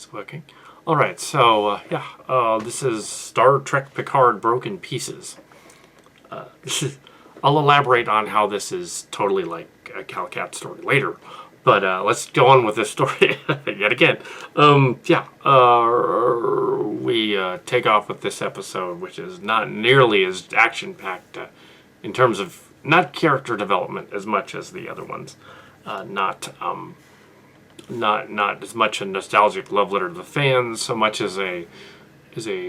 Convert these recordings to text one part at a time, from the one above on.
It's working. All right, so this is Star Trek Picard Broken Pieces. I'll elaborate on how this is totally like a Kal Kat story later, but let's go on with this story yet again. We take off with this episode, which is not nearly as action-packed in terms of not character development as much as the other ones. Not as much a nostalgic love letter to the fans, so much as a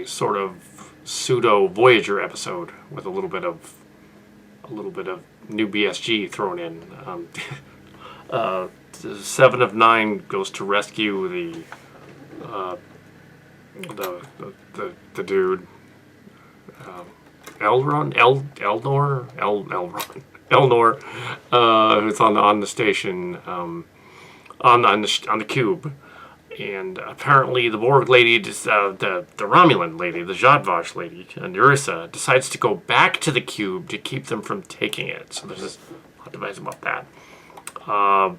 sort of pseudo Voyager episode with a little bit of new BSG thrown in. 7 of 9 goes to rescue the dude. Elnor, who's on the station, on the cube, and apparently the Borg lady, the Romulan lady, the Zhad Vash lady, Nerissa, decides to go back to the cube to keep them from taking it. So there's this plot device about that. I'm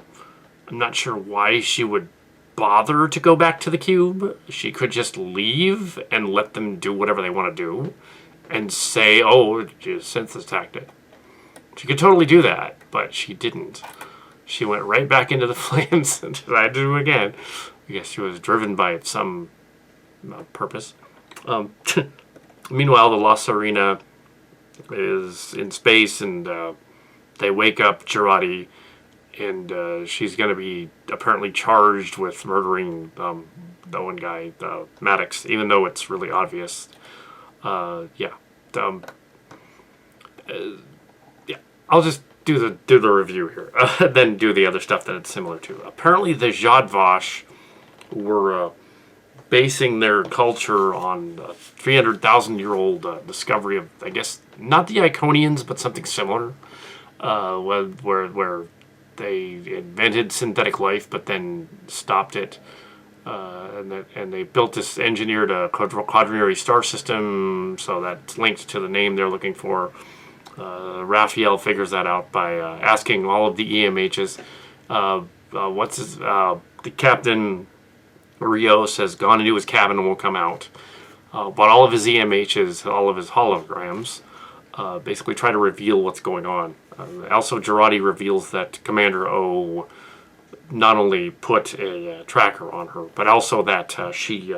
not sure why she would bother to go back to the cube. She could just leave and let them do whatever they want to do, and say, "Oh, you synth attacked it." She could totally do that, but she didn't. She went right back into the flames and decided to do it again. I guess she was driven by some purpose. Meanwhile, the La Sirena is in space, and they wake up Jurati, and she's going to be apparently charged with murdering the one guy, Maddox, even though it's really obvious. I'll just do the review here, then do the other stuff that it's similar to. Apparently, the Zhad Vash were basing their culture on a 300,000-year-old discovery of, I guess, not the Iconians, but something similar, where they invented synthetic life, but then stopped it, and they built this engineered quaternary star system, so that's linked to the name they're looking for. Raphael figures that out by asking all of the EMHs. The captain, Rios, has gone into his cabin and won't come out. But all of his EMHs, all of his holograms, basically try to reveal what's going on. Also, Jurati reveals that Commander O not only put a tracker on her, but also that she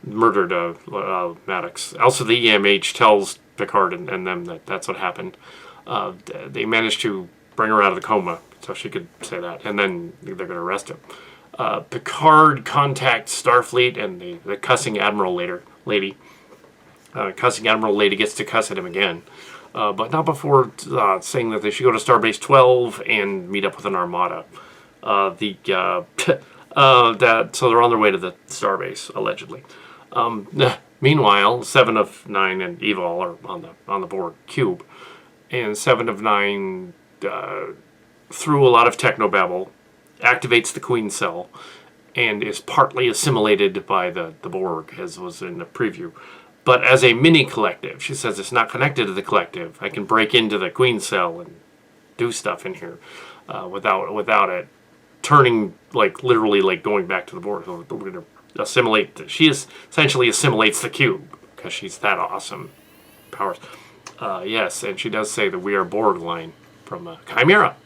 murdered Maddox. Also, the EMH tells Picard and them that that's what happened. They managed to bring her out of the coma, so she could say that, and then they're going to arrest him. Picard contacts Starfleet, and the cussing Admiral lady. Cussing Admiral lady gets to cuss at him again, but not before saying that they should go to Starbase 12 and meet up with an armada. So they're on their way to the Starbase, allegedly. Meanwhile, 7 of 9 and Evol are on the Borg cube, and 7 of 9, through a lot of technobabble, activates the Queen cell, and is partly assimilated by the Borg, as was in the preview. But as a mini collective, she says it's not connected to the collective. I can break into the Queen cell and do stuff in here without it turning, like, literally, like, going back to the Borg. So we're going to assimilate. She essentially assimilates the cube because she's that awesome powers. Yes, and she does say the "We Are Borg" line from Chimera,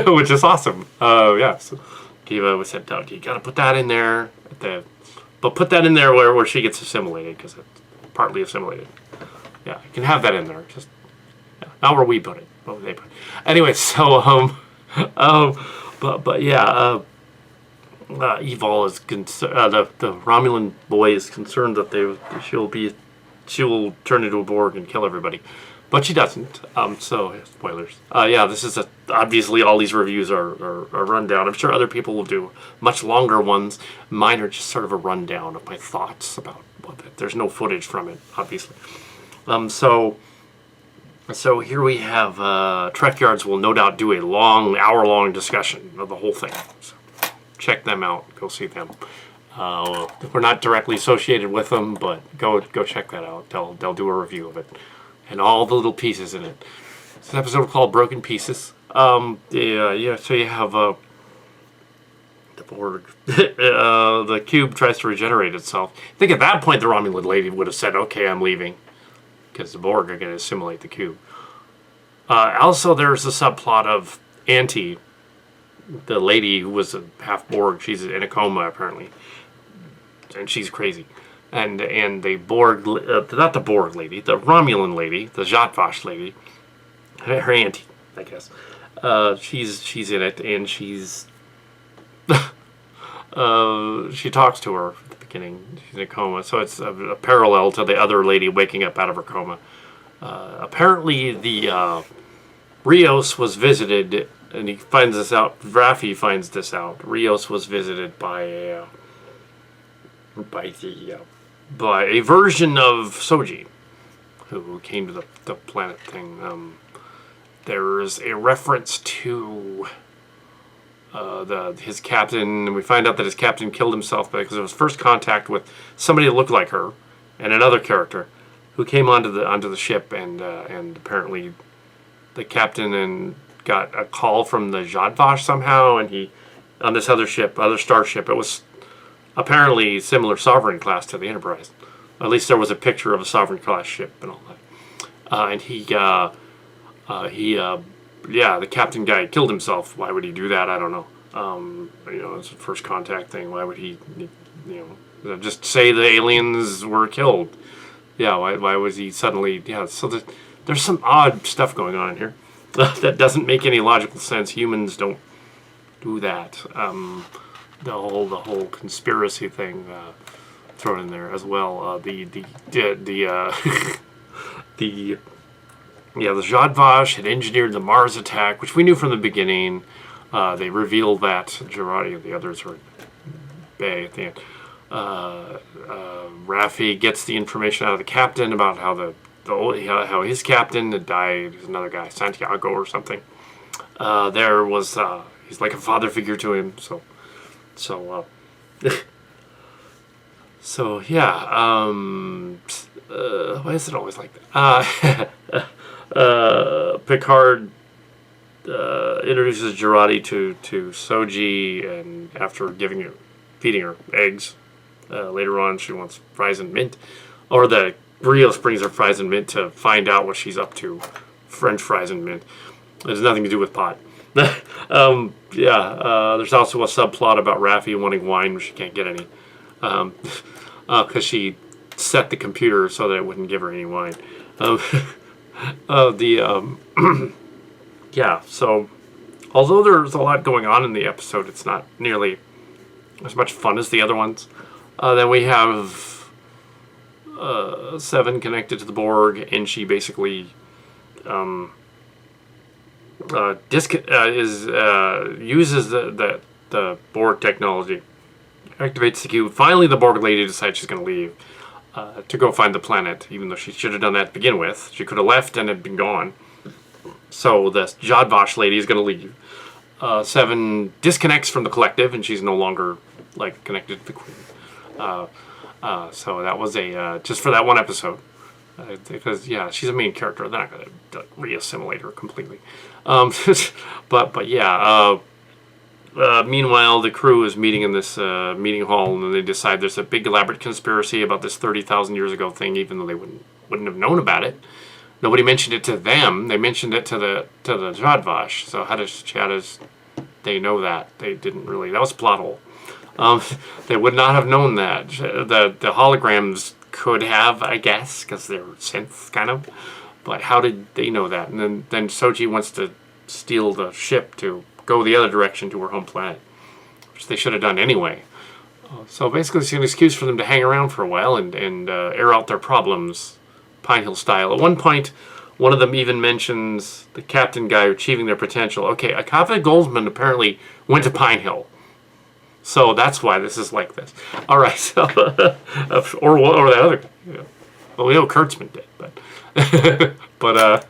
which is awesome. So Kiva was said, "You got to put that in there," but put that in there where she gets assimilated, because it's partly assimilated. Yeah, you can have that in there. Just not where we put it, but where they put it. Anyway, so Evol is the Romulan boy is concerned that she will turn into a Borg and kill everybody, but she doesn't. So spoilers. This is obviously all these reviews are rundown. I'm sure other people will do much longer ones. Mine are just sort of a rundown of my thoughts about it. There's no footage from it, obviously. So here we have Trek Yards will no doubt do a hour-long discussion of the whole thing. So check them out. Go see them. We're not directly associated with them, but go check that out. They'll do a review of it and all the little pieces in it. It's an episode called Broken Pieces. So you have Borg, the cube tries to regenerate itself. I think at that point the Romulan lady would have said, "Okay, I'm leaving," because the Borg are going to assimilate the cube. Also, there's a subplot of Auntie, the lady who was a half Borg. She's in a coma apparently, and she's crazy. And the Borg, not the Borg lady, the Romulan lady, the Zhad Vash lady, her auntie, I guess. She's in it, and she's she talks to her at the beginning. She's in a coma, so it's a parallel to the other lady waking up out of her coma. Apparently, the Rios was visited, and he finds this out. Raffi finds this out. Rios was visited by a version of Soji, who came to the planet thing. There's a reference to his captain, and we find out that his captain killed himself because it was first contact with somebody that looked like her and another character who came onto the ship, and apparently the captain got a call from the Zhad Vash somehow, and he on this other starship. It was apparently similar Sovereign class to the Enterprise. At least there was a picture of a Sovereign class ship and all that. And the captain guy killed himself. Why would he do that? I don't know. It's a first contact thing. Why would he, just say the aliens were killed? Yeah, why was he suddenly, so there's some odd stuff going on in here that doesn't make any logical sense. Humans don't do that. The whole conspiracy thing thrown in there as well. The Zhad Vash had engineered the Mars attack, which we knew from the beginning. They revealed that Jurati and the others were Bay at the end. Raffi gets the information out of the captain about how how his captain had died. There's another guy, Santiago or something. He's like a father figure to him. Why is it always like that? Picard introduces Jurati to Soji, and after feeding her eggs, later on she wants fries and mint, or the Rios brings her fries and mint to find out what she's up to. French fries and mint. It has nothing to do with pot. There's also a subplot about Raffi wanting wine when she can't get any, because she set the computer so that it wouldn't give her any wine. So although there's a lot going on in the episode, it's not nearly as much fun as the other ones. Then we have Seven connected to the Borg, and she basically uses the Borg technology, activates the cube. Finally, the Borg lady decides she's going to leave to go find the planet, even though she should have done that to begin with. She could have left and had been gone. So the Zhad Vash lady is going to leave. Seven disconnects from the collective, and she's no longer connected to the Queen. So that was just for that one episode. Because she's a main character. They're not going to reassimilate her completely. Meanwhile, the crew is meeting in this meeting hall, and they decide there's a big elaborate conspiracy about this 30,000 years ago thing, even though they wouldn't have known about it. Nobody mentioned it to them. They mentioned it to the Zhad Vash. So how does they know that? They didn't really. That was a plot hole. They would not have known that. The holograms could have, I guess, because they're synths, kind of. But how did they know that? And then Soji wants to steal the ship to go the other direction to her home planet, which they should have done anyway. So basically, it's an excuse for them to hang around for a while and air out their problems, Pine Hill style. At one point, one of them even mentions the captain guy achieving their potential. Okay, Akava Goldsman apparently went to Pine Hill. So that's why this is like this. All right, so or that other guy. Yeah. Well, we know Kurtzman did, but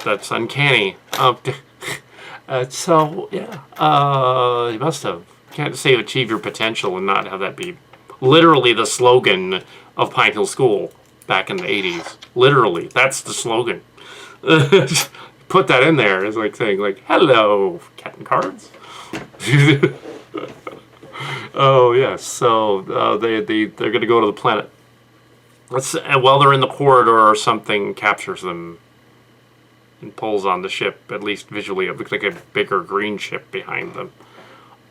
that's uncanny. You must have. Can't say achieve your potential and not have that be literally the slogan of Pine Hill School back in the 80s. Literally, that's the slogan. put that in there as like saying like, "Hello, cat and cards." Oh yes, so they're going to go to the planet. While they're in the corridor, something captures them and pulls on the ship. At least visually, it looks like a bigger green ship behind them.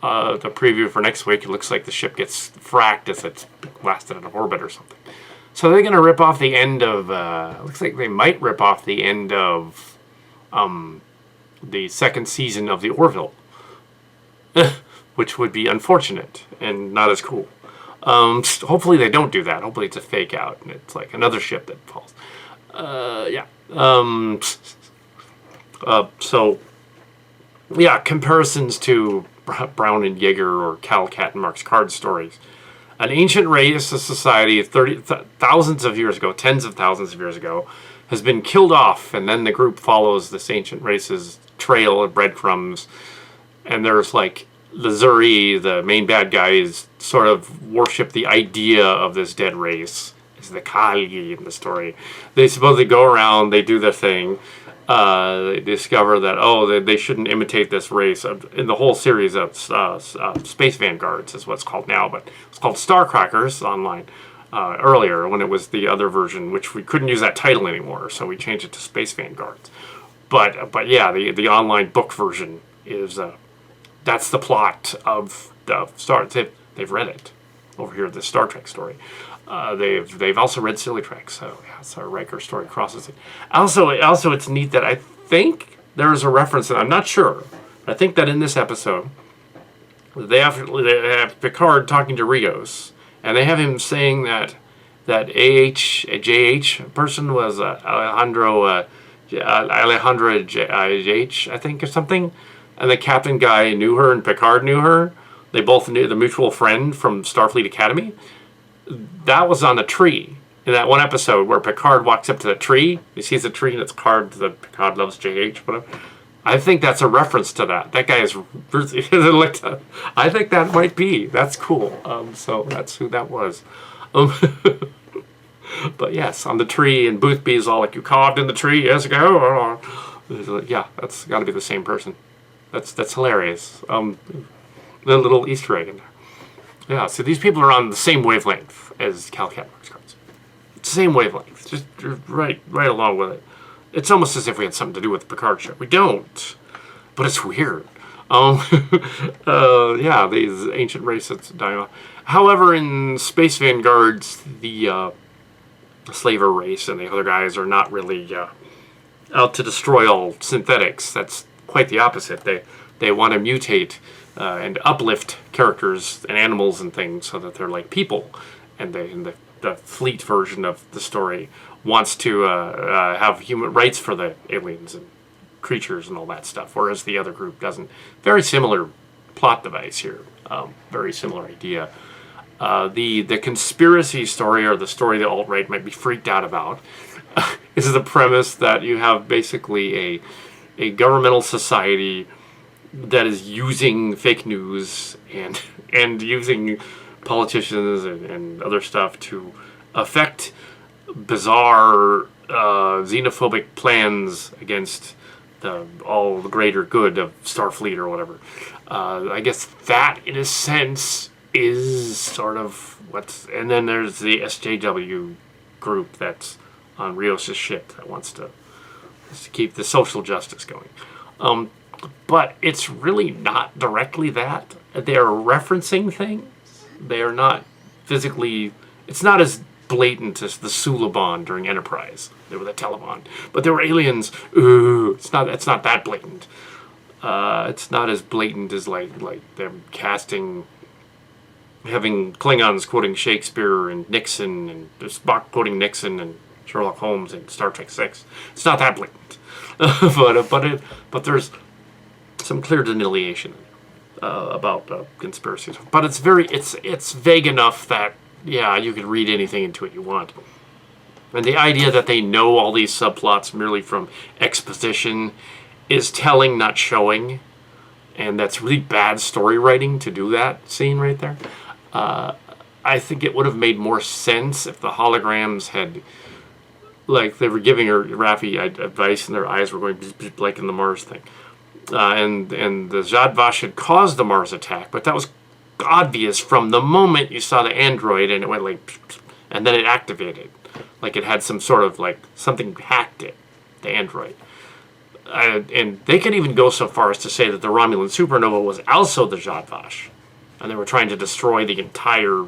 The preview for next week, it looks like the ship gets fracked as it's blasted in orbit or something. So they're going to rip off the end of. Looks like they might rip off the end of the second season of the Orville, which would be unfortunate and not as cool. Hopefully they don't do that. Hopefully it's a fake out and it's like another ship that falls. Yeah. So, yeah, comparisons to Brown and Yeager or Kal Kat and Mark's card stories. An ancient race, a society thousands of years ago, tens of thousands of years ago, has been killed off, and then the group follows this ancient race's trail of breadcrumbs, and there's like Lazuri, the main bad guys, sort of worship the idea of this dead race. It's the Kali in the story. They supposedly go around, they do their thing. They discover that, they shouldn't imitate this race. In the whole series of Space Vanguards is what's called now, but it's called Starcrackers online earlier when it was the other version, which we couldn't use that title anymore, so we changed it to Space Vanguards. But yeah, the online book version is, that's the plot of Star Trek. They've read it over here, the Star Trek story. They've also read Silly Trek, so yeah, so Riker story crosses it. Also, it's neat that I think there is a reference, and I'm not sure. I think that in this episode, they have Picard talking to Rios, and they have him saying that JH person was Alejandro JH, I think, or something, and the captain guy knew her, and Picard knew her. They both knew the mutual friend from Starfleet Academy. That was on a tree in that one episode where Picard walks up to the tree. He sees the tree and it's carved that Picard loves JH, whatever. I think that's a reference to that. That guy is. I think that might be. That's cool. So that's who that was. But yes, on the tree, and Boothby is all like, "You carved in the tree years ago." Yeah, that's got to be the same person. That's hilarious. The little Easter egg in there. Yeah, so these people are on the same wavelength as Kal Kat Mark's cards. Same wavelength, just right along with it. It's almost as if we had something to do with the Picard show. We don't, but it's weird. Yeah, these ancient races dying off. However, in Space Vanguards, the slaver race and the other guys are not really out to destroy all synthetics. That's quite the opposite. They want to mutate and uplift characters and animals and things so that they're like people. And the fleet version of the story wants to have human rights for the aliens and creatures and all that stuff, whereas the other group doesn't. Very similar plot device here. Very similar idea. The conspiracy story, or the story the alt-right might be freaked out about, is the premise that you have basically a governmental society that is using fake news and using politicians and other stuff to affect bizarre xenophobic plans against all the greater good of Starfleet or whatever. I guess that, in a sense, is sort of what's... And then there's the SJW group that's on Rios' ship that wants to keep the social justice going. But it's really not directly that. They're referencing things. They are not physically... It's not as blatant as the Suliban during Enterprise. They were the Taliban. But there were aliens. Ooh, it's not that blatant. It's not as blatant as like them casting... Having Klingons quoting Shakespeare and Nixon, and Spock quoting Nixon and Sherlock Holmes in Star Trek 6. It's not that blatant. But there's some clear delineation about conspiracies, but it's vague enough that you could read anything into it you want. And the idea that they know all these subplots merely from exposition is telling, not showing, and that's really bad story writing to do that scene right there. I think it would have made more sense if the holograms had like they were giving her Raffi advice, and their eyes were going like in the Mars thing. And the Zhad Vash had caused the Mars attack, but that was obvious from the moment you saw the android, and it went like, and then it activated, like it had some sort of like something hacked it, the android. And they could even go so far as to say that the Romulan supernova was also the Zhad Vash, and they were trying to destroy the entire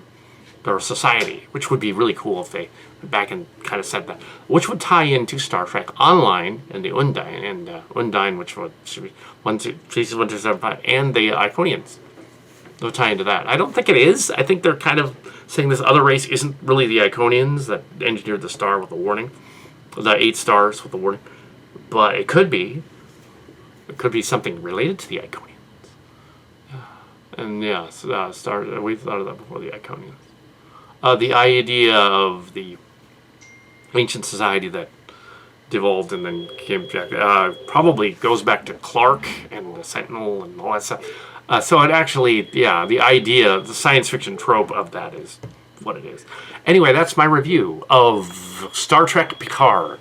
society, which would be really cool if they went back and kind of said that, which would tie into Star Trek Online and the Undine, and Undine, which should be Species 1, 2, 7, 5, and the Iconians. They'll tie into that. I don't think it is. I think they're kind of saying this other race isn't really the Iconians that engineered the star with the warning, the 8 stars with the warning, but it could be. It could be something related to the Iconians. And yeah, we thought of that before the Iconians. The idea of the ancient society that devolved and then came back probably goes back to Clark and the Sentinel and all that stuff. So it actually, yeah, the idea, the science fiction trope of that is what it is. Anyway, that's my review of Star Trek Picard.